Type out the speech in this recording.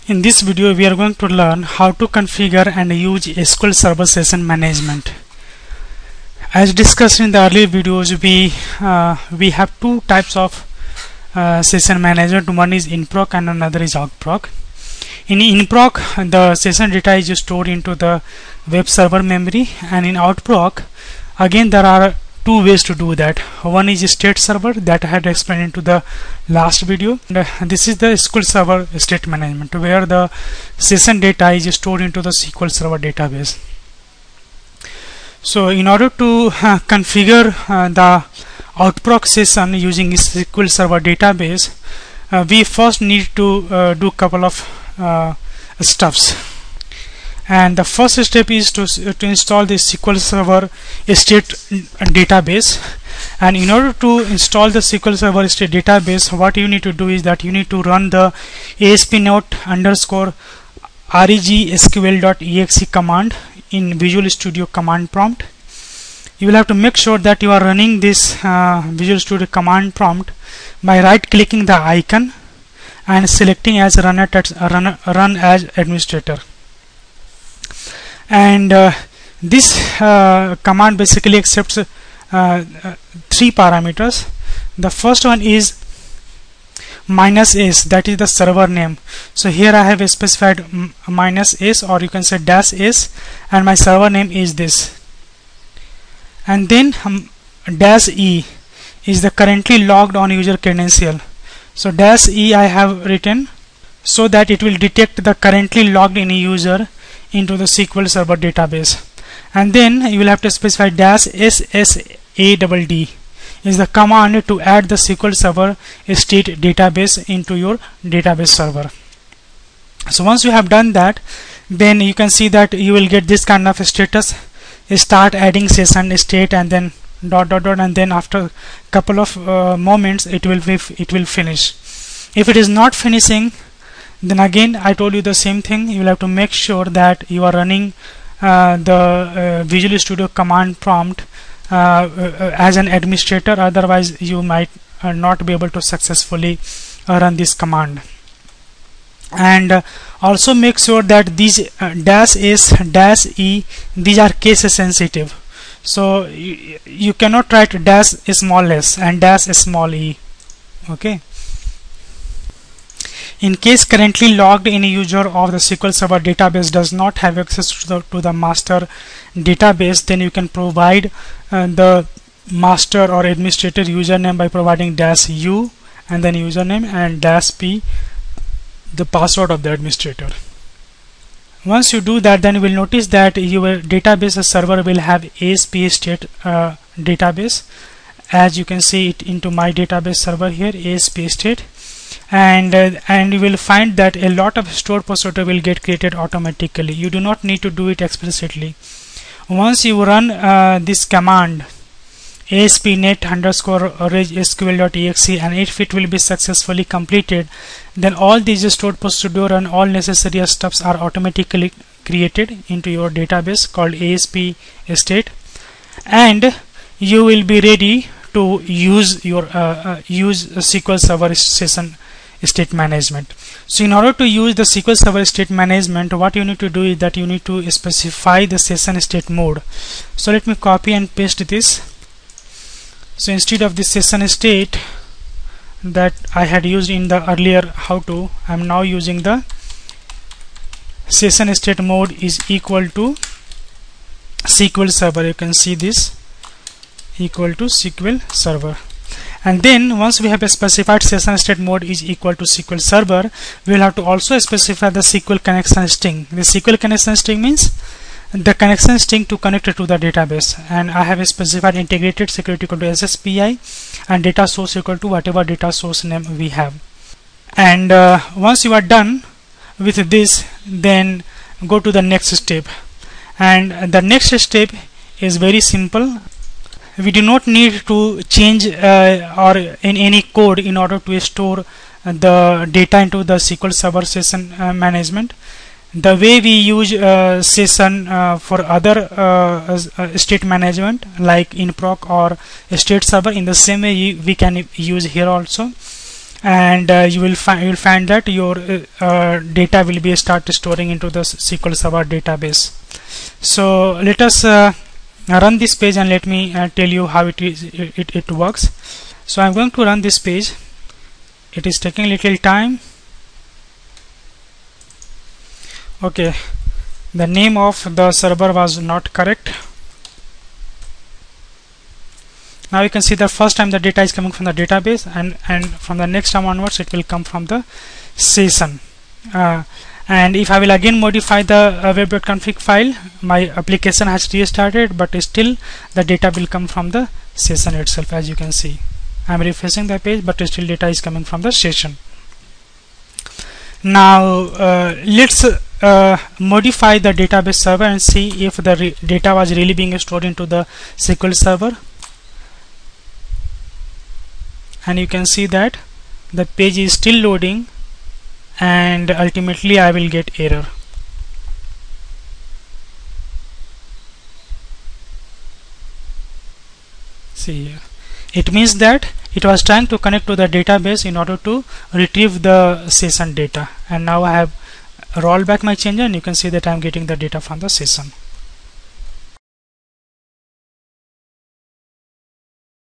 In this video, we are going to learn how to configure and use SQL Server Session Management. As discussed in the earlier videos, we have two types of session management. One is in-proc and another is out-proc. In in-proc, the session data is stored into the web server memory, and in out-proc, again there are two ways to do that. One is state server that I had explained into the last video. This is the SQL Server state management, where the session data is stored into the SQL Server database. So in order to configure the out-proc session using SQL Server database, we first need to do couple of stuffs. And the first step is to install the SQL Server state database. And in order to install the SQL Server state database, what you need to do is that you need to run the ASP.NOT_REG_SQL.exe command in Visual Studio command prompt. You will have to make sure that you are running this Visual Studio command prompt by right clicking the icon and selecting as run as administrator. And this command basically accepts three parameters. The first one is -s, that is the server name. So here I have specified -s, or you can say -s, and my server name is this. And then -e is the currently logged on user credential. So -e I have written so that it will detect the currently logged in user into the SQL Server database. And then you will have to specify -SSADD is the command to add the SQL Server state database into your database server. So once you have done that, then you can see that you will get this kind of status: start adding session state, and then ... and then after couple of moments it will finish. If it is not finishing, then again I told you the same thing. You will have to make sure that you are running the Visual Studio command prompt as an administrator, otherwise you might not be able to successfully run this command. And also make sure that these -s, -e, these are case sensitive. So you cannot write -s and -e. Okay. In case currently logged in user of the SQL Server database does not have access to the master database, then you can provide the master or administrator username by providing -u and then username, and -p the password of the administrator. Once you do that, then you will notice that your database server will have ASP state database, as you can see it into my database server here, ASP state. And you will find that a lot of stored procedure will get created automatically. You do not need to do it explicitly. Once you run this command ASP.NET_REG_SQL.exe, and if it will be successfully completed, then all these stored procedure and all necessary stuffs are automatically created into your database called ASP state, and you will be ready to use your SQL Server session state management. So in order to use the SQL Server state management, what you need to do is that you need to specify the session state mode. So let me copy and paste this. So instead of this session state that I had used in the earlier how-to, I am now using the session state mode is equal to SQL Server. You can see this, equal to SQL Server. And then once we have specified session state mode is equal to SQL Server, we will have to also specify the SQL connection string. The SQL connection string means the connection string to connect it to the database, and I have specified integrated security equal to SSPI and data source equal to whatever data source name we have. And once you are done with this, then go to the next step. And the next step is very simple. We do not need to change or in any code in order to store the data into the SQL Server session management. The way we use session for other state management like in-proc or state server, in the same way we can use here also. and you'll find that your data will be start storing into the SQL Server database. So let us run this page and let me tell you how it works. So I'm going to run this page. It is taking little time. Okay, the name of the server was not correct. Now you can see the first time the data is coming from the database, and from the next time onwards it will come from the session. And if I will again modify the web.config file, my application has restarted, but still the data will come from the session itself. As you can see, I am refreshing the page, but still data is coming from the session. Now let's modify the database server and see if the data was really being stored into the SQL Server. And you can see that the page is still loading, and ultimately I will get error. See here, it means that it was trying to connect to the database in order to retrieve the session data, and now I have rolled back my change, and you can see that I am getting the data from the session.